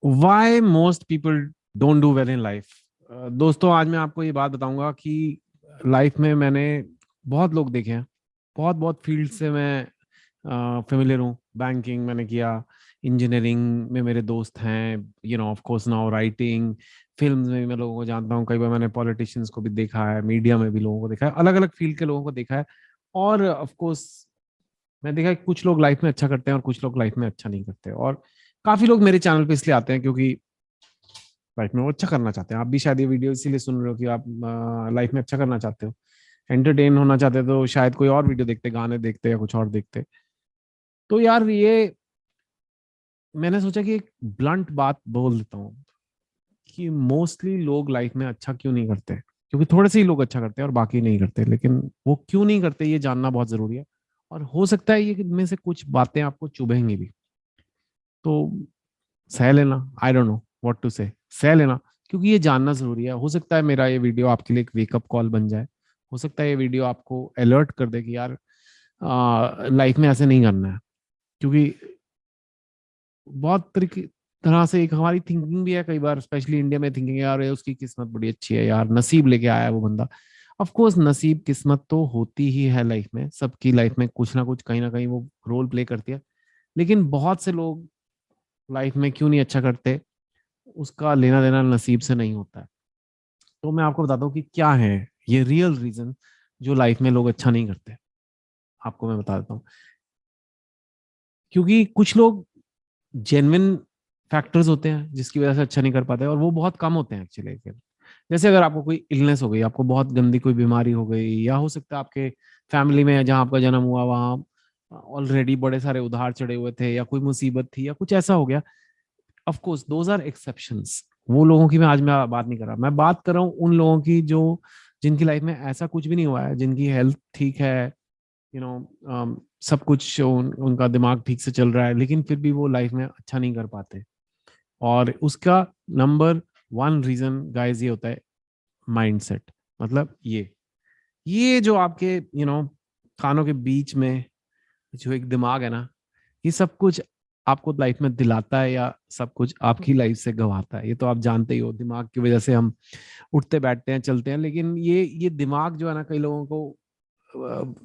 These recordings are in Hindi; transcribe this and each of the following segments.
Why most people don't do well in life. दोस्तों, आज मैं आपको ये बात बताऊंगा कि लाइफ में मैंने बहुत लोग देखे हैं। बहुत बहुत फील्ड से मैं फेमिलियर हूँ। बैंकिंग मैंने किया, इंजीनियरिंग में मेरे दोस्त हैं, of course now writing, films में भी मैं लोगों को जानता हूँ। कई बार मैंने पॉलिटिशियंस को भी देखा है, मीडिया में भी लोगों को देखा है, अलग अलग फील्ड के लोगों को देखा है। और ऑफ कोर्स मैं देखा है कि कुछ लोग लाइफ में अच्छा करते हैं और कुछ लोग लाइफ में अच्छा नहीं करते। और काफी लोग मेरे चैनल पे इसलिए आते हैं क्योंकि लाइफ में वो अच्छा करना चाहते हैं। आप भी शायद ये वीडियो इसीलिए सुन रहे हो कि आप लाइफ में अच्छा करना चाहते हो, एंटरटेन होना चाहते हो, तो शायद कोई और वीडियो देखते, गाने देखते या कुछ और देखते। तो यार ये मैंने सोचा कि एक ब्लंट बात बोल देता हूँ कि मोस्टली लोग लाइफ में अच्छा क्यों नहीं करते। क्योंकि थोड़े से ही लोग अच्छा करते हैं और बाकी नहीं करते, लेकिन वो क्यों नहीं करते ये जानना बहुत जरूरी है। और हो सकता है ये इनमें से कुछ बातें आपको चुभेंगी भी, तो सह लेना। I don't know what to say, सह लेना, क्योंकि ये जानना जरूरी है। हो सकता है मेरा ये वीडियो आपके लिए एक वेकअप कॉल बन जाए। हो सकता है ये वीडियो आपको अलर्ट कर दे कि यार लाइफ में ऐसे नहीं करना है। क्योंकि बहुत तरीके तरह से एक हमारी थिंकिंग भी है कई बार, स्पेशली इंडिया में थिंकिंग यार ये उसकी किस्मत बड़ी अच्छी है, यार नसीब लेके आया है वो बंदा। ऑफ कोर्स नसीब किस्मत तो होती ही है लाइफ में, सबकी लाइफ में कुछ ना कुछ कहीं ना कहीं वो रोल प्ले करती है। लेकिन बहुत से लोग लाइफ में क्यों नहीं अच्छा करते, उसका लेना देना नसीब से नहीं होता है। तो मैं आपको बताता हूँ कि क्या है ये रियल रीजन जो लाइफ में लोग अच्छा नहीं करते। आपको मैं बता देता हूँ। क्योंकि कुछ लोग जेन्युइन फैक्टर्स होते हैं जिसकी वजह से अच्छा नहीं कर पाते, और वो बहुत कम होते हैं एक्चुअली। जैसे अगर आपको कोई इलनेस हो गई, आपको बहुत गंदी कोई बीमारी हो गई, या हो सकता है आपके फैमिली में जहाँ आपका जन्म हुआ वहाँ ऑलरेडी बड़े सारे उधार चढ़े हुए थे, या कोई मुसीबत थी, या कुछ ऐसा हो गया। Of course those are exceptions. वो लोगों की मैं आज मैं बात नहीं कर रहा, मैं बात कर रहा हूँ उन लोगों की जो जिनकी लाइफ में ऐसा कुछ भी नहीं हुआ है, जिनकी हेल्थ ठीक है, यू नो सब कुछ उनका दिमाग ठीक से चल रहा है, लेकिन फिर भी वो लाइफ में अच्छा नहीं कर पाते। और उसका नंबर वन रीजन गाइस ये होता है माइंडसेट। मतलब ये जो आपके कानों के बीच में जो एक दिमाग है ना, ये सब कुछ आपको लाइफ में दिलाता है या सब कुछ आपकी लाइफ से गवाता है। ये तो आप जानते ही हो, दिमाग की वजह से हम उठते बैठते हैं, चलते हैं। लेकिन ये दिमाग जो है ना, कई लोगों को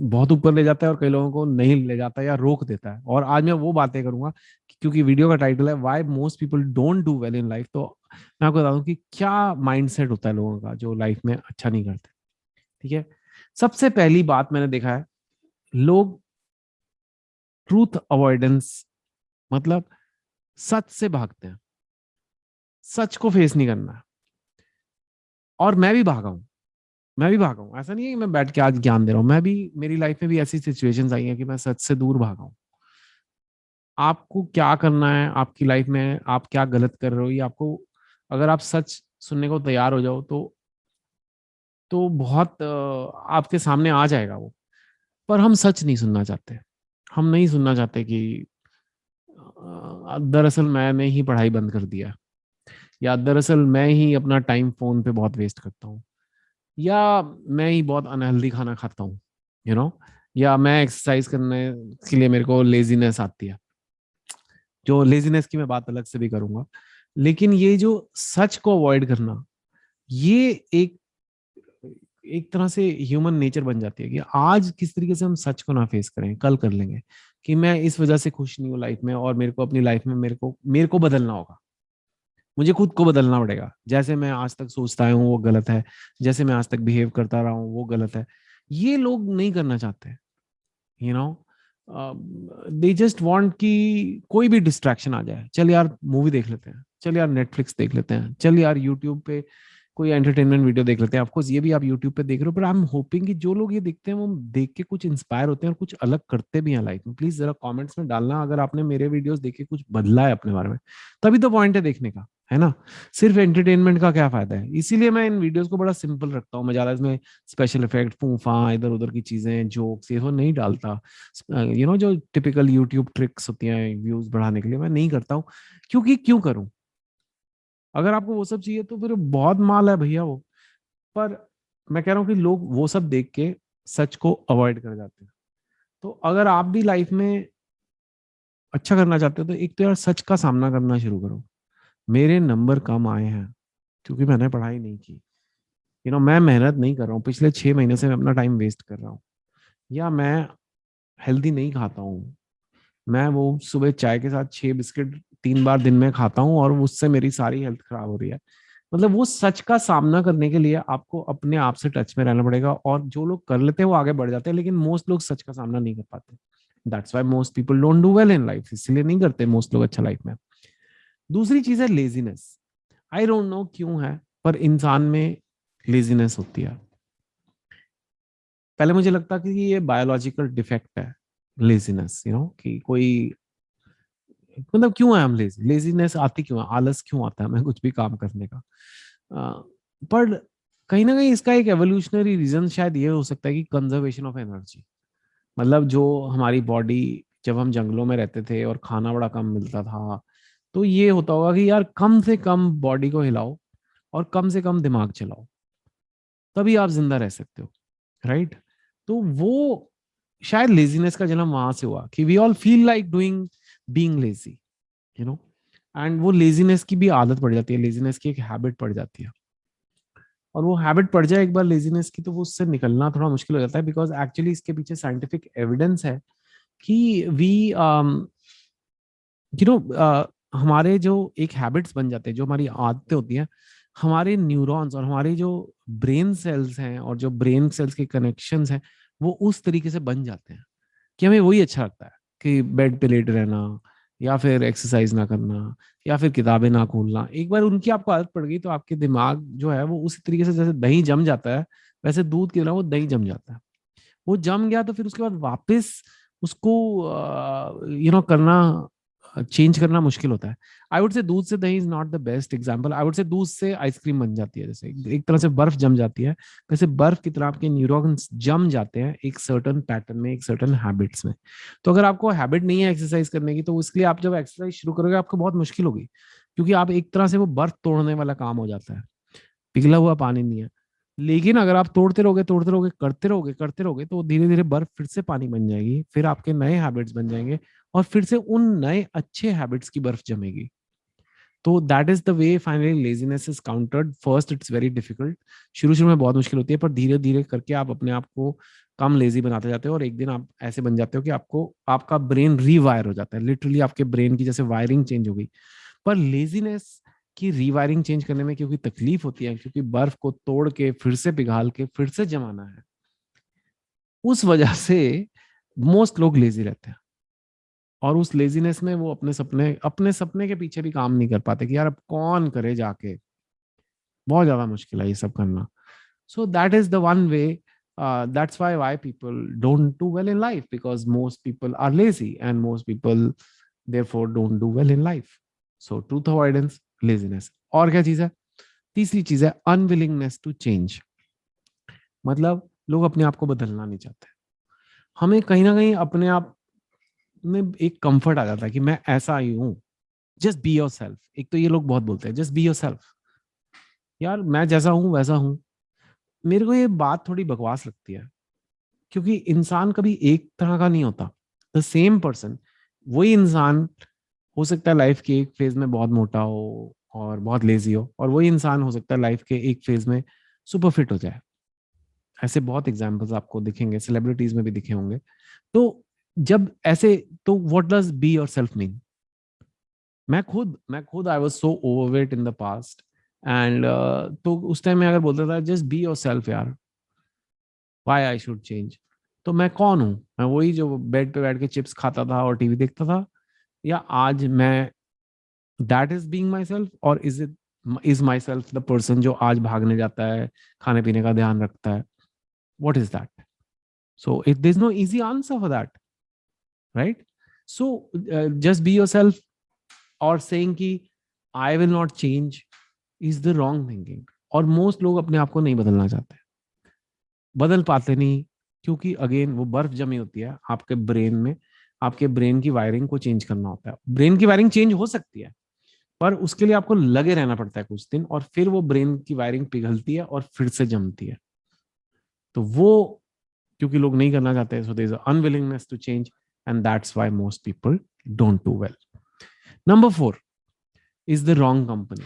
बहुत ऊपर ले जाता है और कई लोगों को नहीं ले जाता या रोक देता है। और आज मैं वो बातें करूंगा क्योंकि वीडियो का टाइटल है why most people don't do well in life. तो मैं आपको बता दूं कि क्या माइंडसेट होता है लोगों का जो लाइफ में अच्छा नहीं करते। ठीक है। सबसे पहली बात मैंने देखा है, लोग ट्रूथ अवॉइडेंस, मतलब सच से भागते हैं, सच को फेस नहीं करना है। और मैं भी भागा हूं। ऐसा नहीं है कि मैं बैठ के आज ज्ञान दे रहा हूं, मैं भी, मेरी लाइफ में भी ऐसी सिचुएशंस आई हैं कि मैं सच से दूर भागा हूं। आपको क्या करना है आपकी लाइफ में, आप क्या गलत कर रहे हो, ये आपको, अगर आप सच सुनने को तैयार हो जाओ तो बहुत आपके सामने आ जाएगा वो। पर हम सच नहीं सुनना चाहते। हम नहीं सुनना चाहते कि दरअसल मैंने ही पढ़ाई बंद कर दिया, या दरअसल मैं ही अपना टाइम फोन पे बहुत वेस्ट करता हूँ, या मैं ही बहुत अनहेल्दी खाना खाता हूँ, यू नो या मैं एक्सरसाइज करने के लिए मेरे को लेजीनेस आती है। जो लेजीनेस की मैं बात अलग से भी करूंगा। लेकिन ये जो सच को अवॉइड करना, ये एक एक तरह से ह्यूमन नेचर बन जाती है कि आज किस तरीके से हम सच को ना फेस करें, कल कर लेंगे। कि मैं इस वजह से खुश नहीं हूँ लाइफ में, और मेरे को अपनी लाइफ में मेरे को बदलना होगा। मुझे खुद को बदलना पड़ेगा। जैसे मैं आज तक सोचता आया हूँ वो गलत है, जैसे मैं आज तक बिहेव करता रहा हूँ वो गलत है। ये लोग नहीं करना चाहते। You know they just want कि कोई भी डिस्ट्रैक्शन आ जाए, चल यार मूवी देख लेते हैं, चल यार नेटफ्लिक्स देख लेते हैं, चल यार यूट्यूब पे कोई एंटरटेनमेंट वीडियो देख लेते हैं। ऑफकोर्स ये भी आप यूट्यूब पे देख रहे हो, पर आई एम होपिंग कि जो लोग ये देखते हैं वो देख के कुछ इंस्पायर होते हैं और कुछ अलग करते भी हैं लाइफ में। प्लीज जरा कमेंट्स में डालना अगर आपने मेरे वीडियोस देख के कुछ बदला है अपने बारे में। तभी तो पॉइंट है देखने का, है ना। सिर्फ एंटरटेनमेंट का क्या फायदा है। इसीलिए मैं इन वीडियोस को बड़ा सिंपल रखता हूँ। मैं ज्यादा इसमें स्पेशल इफेक्ट, फूफा, इधर उधर की चीजें, जोक्स, ये सब नहीं डालता। जो टिपिकल यूट्यूब ट्रिक्स होती हैं व्यूज बढ़ाने के लिए, मैं नहीं करता हूँ। क्योंकि क्यों करूं। अगर आपको वो सब चाहिए तो फिर बहुत माल है भैया वो। पर मैं कह रहा हूँ कि लोग वो सब देख के सच को अवॉइड कर जाते हैं। तो अगर आप भी लाइफ में अच्छा करना चाहते हो तो एक तो यार सच का सामना करना शुरू करो। मेरे नंबर कम आए हैं क्योंकि मैंने पढ़ाई नहीं की, मैं मेहनत नहीं कर रहा हूँ, पिछले 6 महीने से मैं अपना टाइम वेस्ट कर रहा हूँ, या मैं हेल्दी नहीं खाता हूँ, मैं वो सुबह चाय के साथ 6 बिस्किट 3 बार दिन में खाता हूँ और उससे मेरी सारी हेल्थ खराब हो रही है। मतलब वो सच का सामना करने के लिए आपको अपने आप से टच में रहना पड़ेगा, और जो लोग कर लेते हैं वो आगे बढ़ जाते हैं, लेकिन मोस्ट लोग सच का सामना नहीं कर पाते। That's why most people don't do well in life, इसलिए नहीं करते मोस्ट लोग अच्छा लाइफ में। दूसरी चीज है लेजीनेस। आई डोंट नो क्यों है, पर इंसान में लेजीनेस होती है। पहले मुझे लगता कि ये बायोलॉजिकल डिफेक्ट है, लेजीनेस, कि कोई, मतलब क्यों है हम लेजी, लेजीनेस आती क्यों है, आलस क्यों आता है हमें कुछ भी काम करने का। पर कहीं ना कहीं इसका एक एवोल्यूशनरी रीजन शायद ये हो सकता है कि कंजर्वेशन ऑफ एनर्जी। मतलब जो हमारी बॉडी, जब हम जंगलों में रहते थे और खाना बड़ा कम मिलता था, तो ये होता होगा कि यार कम से कम बॉडी को हिलाओ और कम से कम दिमाग चलाओ, तभी आप जिंदा रह सकते हो, राइट। तो वो शायद लेजीनेस का जन्म वहां से हुआ कि we all feel like doing, being lazy, you know and वो लेजीनेस की भी आदत पड़ जाती है, लेजीनेस की एक हैबिट पड़ जाती है। और वो हैबिट पड़ जाए एक बार लेजीनेस की, तो वो उससे निकलना थोड़ा मुश्किल हो जाता है, बिकॉज एक्चुअली इसके पीछे साइंटिफिक एविडेंस है कि वी यू नो हमारे जो एक हैबिट्स बन जाते हैं, जो हमारी आदतें होती हैं, हमारे न्यूरॉन्स और हमारे जो ब्रेन सेल्स हैं और जो ब्रेन सेल्स के कनेक्शंस हैं, वो उस तरीके से बन जाते हैं कि हमें वही अच्छा लगता है, कि बेड पे लेट रहना, या फिर एक्सरसाइज ना करना, या फिर किताबें ना खोलना। एक बार उनकी आपको आदत पड़ गई तो आपके दिमाग जो है वो उसी तरीके से, जैसे दही जम जाता है, वैसे दूध की तरह वो दही जम जाता है। वो जम गया तो फिर उसके बाद वापस उसको करना, चेंज करना मुश्किल होता है। आई वुड से दूध से दही is not the best example. I would say दूध से आइसक्रीम बन जाती है, जैसे एक तरह से बर्फ जम जाती है, वैसे बर्फ की तरह आपके न्यूरॉन्स जम जाते हैं एक सर्टन पैटर्न में, एक सर्टन हैबिट्स में। तो अगर आपको हैबिट नहीं है एक्सरसाइज करने की, तो इसके लिए आप जब एक्सरसाइज शुरू करोगे आपको बहुत मुश्किल होगी, क्योंकि आप एक तरह से वो बर्फ तोड़ने वाला काम हो जाता है, पिघला हुआ पानी नहीं है। लेकिन अगर आप तोड़ते रहोगे, करते रहोगे, तो धीरे धीरे बर्फ फिर से पानी बन जाएगी, फिर आपके नए हैबिट्स बन जाएंगे, और फिर से उन नए अच्छे हैबिट्स की बर्फ जमेगी। तो that is the way finally laziness is countered. First it's very difficult, शुरू शुरू में बहुत मुश्किल होती है, पर धीरे धीरे करके आप अपने आप को कम लेजी बनाते जाते हो, और एक दिन आप ऐसे बन जाते हो कि आपको आपका ब्रेन रीवायर हो जाता है, लिटरली आपके ब्रेन की जैसे वायरिंग चेंज हो गई। पर लेजीनेस की रीवायरिंग चेंज करने में क्योंकि तकलीफ होती है, क्योंकि बर्फ को तोड़ के फिर से पिघाल के फिर से जमाना है, उस वजह से मोस्ट लोग लेजी रहते हैं। और उस लेजीनेस में वो अपने सपने के पीछे भी काम नहीं कर पाते, कि यार अब कौन करे जाके, बहुत ज्यादा मुश्किल है ये सब करना। So that is the one way, that's why people don't do well in life, because most people are lazy and most people therefore don't do well in life. So truth avoidance, laziness। और क्या चीज है? तीसरी चीज है अनविलिंगनेस टू चेंज। मतलब लोग अपने आप को बदलना नहीं चाहते। हमें कहीं ना कहीं अपने आप में एक कंफर्ट आ जाता है कि मैं ऐसा ही हूं, जस्ट बी योर सेल्फ। एक तो ये लोग बहुत बोलते हैं जस्ट बी योर सेल्फ, यार मैं जैसा हूं वैसा हूं। मेरे को ये बात थोड़ी बकवास लगती है, क्योंकि इंसान कभी एक तरह का नहीं होता। द सेम पर्सन, वही इंसान हो सकता है लाइफ के एक फेज में बहुत मोटा हो और बहुत लेजी हो, और वही इंसान हो सकता है लाइफ के एक फेज में सुपर फिट हो जाए। ऐसे बहुत एग्जाम्पल्स आपको दिखेंगे, सेलिब्रिटीज में भी दिखे होंगे। तो जब ऐसे, तो what does be your self mean? मैं खुद I was so overweight in the past, and तो उस टाइम में अगर बोलता था जस्ट बी योर सेल्फ यार, व्हाई आई शुड चेंज, तो मैं कौन हूं? मैं वही जो बेड पे बैठ के चिप्स खाता था और टीवी देखता था, या आज मैं that is being myself, और is myself the person जो आज भागने जाता है, खाने पीने का ध्यान रखता है? What is that? So it there is no easy answer for that, right? So just be yourself और सेइंग कि I will not change is the wrong thinking. और मोस्ट लोग अपने आप को नहीं बदलना चाहते, बदल पाते नहीं, क्योंकि अगेन वो बर्फ जमी होती है आपके ब्रेन में। आपके ब्रेन की वायरिंग को चेंज करना होता है। ब्रेन की वायरिंग चेंज हो सकती है, पर उसके लिए आपको लगे रहना पड़ता है कुछ दिन, और फिर वो ब्रेन की वायरिंग पिघलती है और फिर से जमती है। तो वो क्योंकि लोग नहीं करना चाहते, so there is unwillingness to change, and that's why most people don't do well. Number 4, is the wrong company.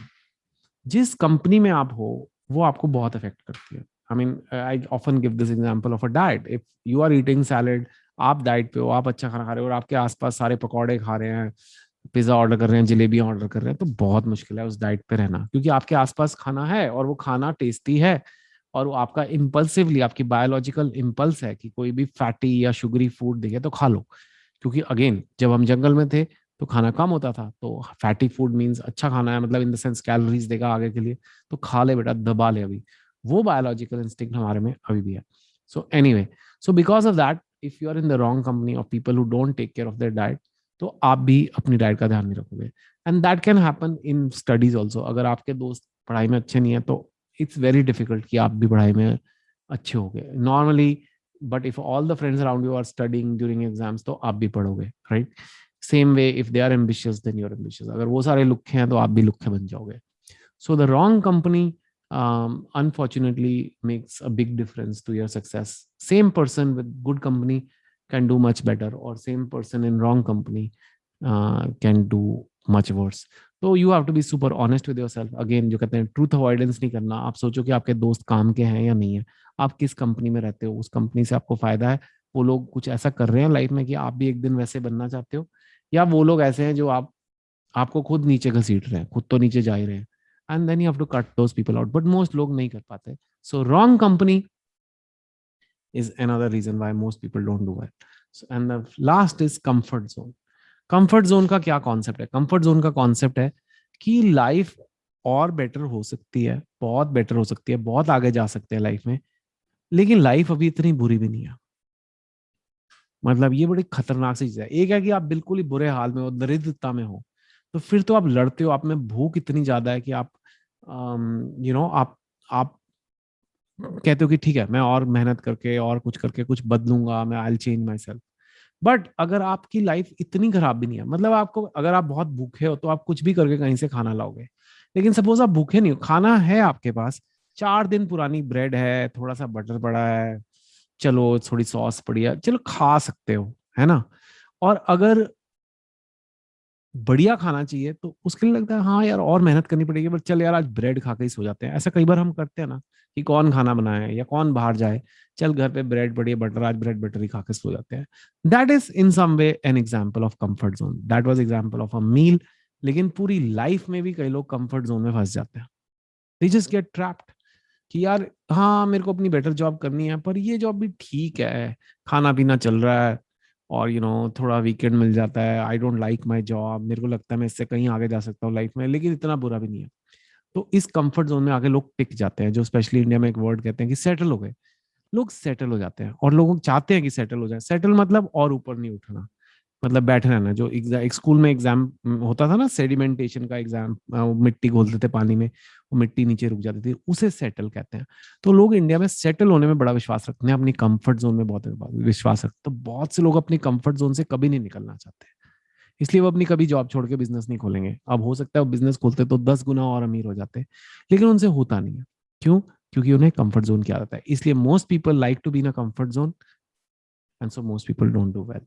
जिस कंपनी में आप हो वो आपको बहुत अफेक्ट करती है। I mean I often give this example of a diet. If you are eating salad, आप डाइट पे हो, आप अच्छा खाना खा रहे हो और आपके आसपास सारे पकौड़े खा रहे हैं, पिज्जा ऑर्डर कर रहे हैं, जलेबियां ऑर्डर कर रहे हैं, तो बहुत मुश्किल है उस डाइट पे रहना, क्योंकि आपके आसपास खाना है और वो खाना टेस्टी है और वो आपका इम्पल्सिवली, आपकी बायोलॉजिकल इम्पल्स है कि कोई भी फैटी या शुगरी फूड दिखे तो खा लो। क्योंकि अगेन जब हम जंगल में थे तो खाना कम होता था, तो फैटी फूड मीन्स अच्छा खाना है, मतलब इन द सेंस कैलोरीज देगा आगे के लिए, तो खा ले बेटा, दबा ले अभी। वो बायोलॉजिकल इंस्टिंक्ट हमारे में अभी भी है। So anyway, so because of that, if you are in the wrong company of people who don't take care of their diet, तो आप भी अपनी डाइट का ध्यान नहीं रखोगे। And that can happen in studies also. अगर आपके दोस्त पढ़ाई में अच्छे नहीं है तो इट्स वेरी डिफिकल्ट कि आप भी पढ़ाई में अच्छे हो गए normally. But if all the friends around you are studying during exams, तो आप भी पढ़ोगे, right? Same way if they are ambitious then you are ambitious. अगर वो सारे लुक्खे हैं तो आप भी लुक्खे बन जाओगे। So the wrong company unfortunately makes a big difference to your success. Same person with good company can do much better, or same person in wrong company can do much worse. तो you have to be super honest with yourself. Again जो कहते हैं ट्रूथ अवॉइडेंस नहीं करना। आप सोचो कि आपके दोस्त काम के हैं या नहीं है, आप किस कंपनी में रहते हो, उस कंपनी से आपको फायदा है, वो लोग कुछ ऐसा कर रहे हैं लाइफ में कि आप भी एक दिन वैसे बनना चाहते हो, या वो लोग ऐसे हैं जो आपको खुद नीचे घसीट रहे हैं, खुद तो नीचे जा ही रहे हैं। And then you have to cut those people out, but most लोग नहीं कर पाते। So wrong company is another reason why most people don't do it. So, and the last is comfort zone. Comfort zone का क्या कॉन्सेप्ट है? कंफर्ट जोन का कॉन्सेप्ट है कि लाइफ और बेटर हो सकती है, बहुत बेटर हो सकती है, बहुत आगे जा सकते हैं लाइफ में, लेकिन लाइफ अभी इतनी बुरी भी नहीं है। मतलब ये बड़ी खतरनाक सी चीज है। एक है कि आप बिल्कुल ही बुरे हाल में हो, दरिद्रता में हो, तो फिर तो आप लड़ते हो, आप में भूख इतनी ज्यादा है कि आप आप कहते हो कि ठीक है, मैं और मेहनत करके और कुछ करके कुछ बदलूंगा, मैं I change my self. But अगर आपकी लाइफ इतनी खराब भी नहीं है, मतलब आपको, अगर आप बहुत भूखे हो तो आप कुछ भी करके कहीं से खाना लाओगे। लेकिन सपोज आप भूखे नहीं हो, खाना है आपके पास, 4 दिन पुरानी ब्रेड है, थोड़ा सा बटर पड़ा है, चलो थोड़ी सॉस पड़ी है, चलो खा सकते हो, है ना? और अगर बढ़िया खाना चाहिए तो उसके लिए लगता है हाँ यार और मेहनत करनी पड़ेगी, बट चल यार आज ब्रेड खा के ही सो जाते हैं। ऐसा कई बार हम करते हैं ना, कि कौन खाना बनाए या कौन बाहर जाए, चल घर पे ब्रेड पड़ी है, बटर, आज ब्रेड बटर ही खा के सो जाते हैं। That is in some way an example of comfort zone. That was example of a meal. लेकिन पूरी लाइफ में भी कई लोग कंफर्ट जोन में फंस जाते हैं। दे जस्ट गेट ट्रैप्ड कि यार हाँ मेरे को अपनी बेटर जॉब करनी है, पर ये जॉब भी ठीक है, खाना पीना चल रहा है, और थोड़ा वीकेंड मिल जाता है, I don't like my job, मेरे को लगता है मैं इससे कहीं आगे जा सकता हूँ लाइफ में, लेकिन इतना बुरा भी नहीं है। तो इस कंफर्ट जोन में आगे लोग टिक जाते हैं, जो स्पेशली इंडिया में एक वर्ड कहते हैं कि सेटल हो गए। लोग सेटल हो जाते हैं और लोग चाहते हैं कि सेटल हो जाए। सेटल मतलब और ऊपर नहीं उठना, मतलब बैठे रहना। जो एक स्कूल में एग्जाम होता था ना, सेडिमेंटेशन का एग्जाम, मिट्टी घोलते थे पानी में, वो मिट्टी नीचे रुक जाती थी, उसे सेटल कहते हैं। तो लोग इंडिया में सेटल होने में बड़ा विश्वास रखते हैं, अपनी कंफर्ट जोन में बहुत विश्वास रखते हैं। तो बहुत से लोग अपनी कंफर्ट जोन से कभी नहीं निकलना चाहते, इसलिए वो अपनी कभी जॉब छोड़ के बिजनेस नहीं खोलेंगे। अब हो सकता है वो बिजनेस खोलते तो 10 गुना और अमीर हो जाते, लेकिन उनसे होता नहीं है। क्यों? क्योंकि उन्हें कंफर्ट जोन की आदत है। इसलिए most people like to be in a comfort zone, and so most people don't do well.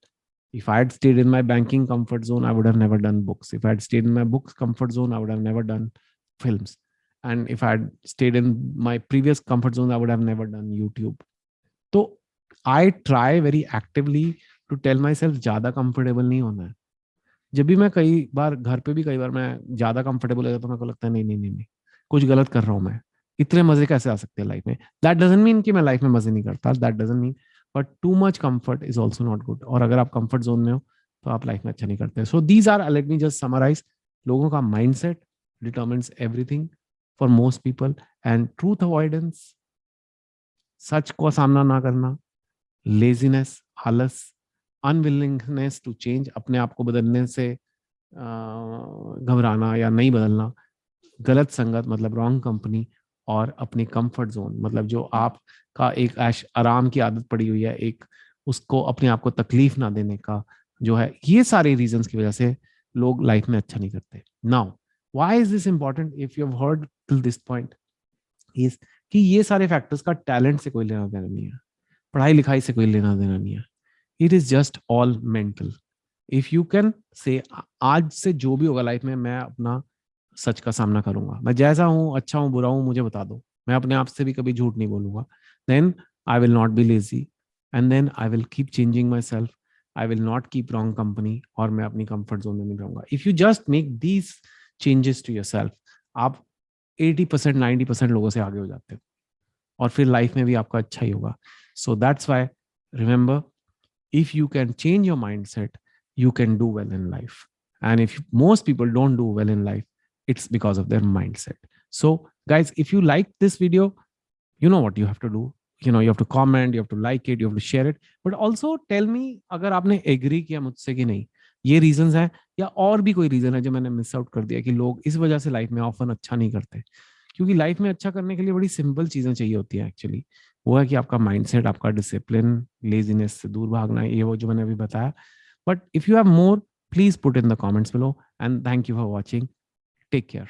If I had stayed in my banking comfort zone, I would have never done books. If I had stayed in my books comfort zone, I would have never done films. And if I had stayed in my previous comfort zone, I would have never done YouTube. So I try very actively to tell myself ज्यादा कंफर्टेबल नहीं होना है। जब भी मैं कई बार घर पे भी कई बार मैं ज्यादा कंफर्टेबल हो जाता, तो मेरे को लगता है नहीं नहीं नहीं नहीं, कुछ गलत कर रहा हूँ मैं, इतने मजे कैसे आ सकते हैं लाइफ में। दैट डजंट मीन कि मैं लाइफ में मजे नहीं करता, that doesn't mean, but too much comfort is also not good. और अगर आप कंफर्ट जोन में हो तो आप लाइफ में अच्छा नहीं करते। So these are, let me just summarize, लोगों का mindset determines everything for most people. And truth avoidance, सच को सामना ना करना, लेजीनेस, आलस, अनविलिंगनेस टू चेंज, अपने आप को बदलने से घबराना या नहीं बदलना, गलत संगत मतलब रॉन्ग कंपनी, और अपनी कंफर्ट जोन मतलब जो आपका एक ऐश आराम की आदत पड़ी हुई है, एक उसको अपने आप को तकलीफ ना देने का जो है, ये सारे रीजंस की वजह से लोग लाइफ में अच्छा नहीं करते। Now why is this important? If you have heard till this point, is कि ये सारे फैक्टर्स का टैलेंट से कोई लेना देना नहीं है, पढ़ाई लिखाई से कोई लेना देना नहीं है। It is just all mental. If you can say आज से जो भी होगा लाइफ में, मैं अपना सच का सामना करूंगा। मैं जैसा हूँ, अच्छा हूँ बुरा हूँ, मुझे बता दो, मैं अपने आप से भी कभी झूठ नहीं बोलूंगा। Then I will not be lazy, and then I will keep changing myself. I will not keep wrong company, और मैं अपनी कंफर्ट जोन में नहीं रहूंगा। If you just make these changes to yourself, आप 80% 90% लोगों से आगे हो जाते हो, और फिर लाइफ में भी आपका अच्छा ही होगा। So that's why, remember, if you can change your mindset, you can do well in life. And if most people don't do well in life, it's because of their mindset. So guys, if you like this video, you know what you have to do. You have to comment, you have to like it, you have to share it, but also tell me अगर आपने एग्री किया मुझसे कि नहीं, ये रीजंस हैं, या और भी कोई रीजन है जो मैंने मिस आउट कर दिया कि लोग इस वजह से लाइफ में ऑफन अच्छा नहीं करते। क्योंकि लाइफ में अच्छा करने के लिए बड़ी सिंपल चीजें चाहिए होती हैं एक्चुअली। वो है कि आपका माइंडसेट, आपका डिसिप्लिन, लेजीनेस से दूर भागना, ये वो जो मैंने अभी बताया। But if you have more, please put in the comments below, and thank you for watching. Take care.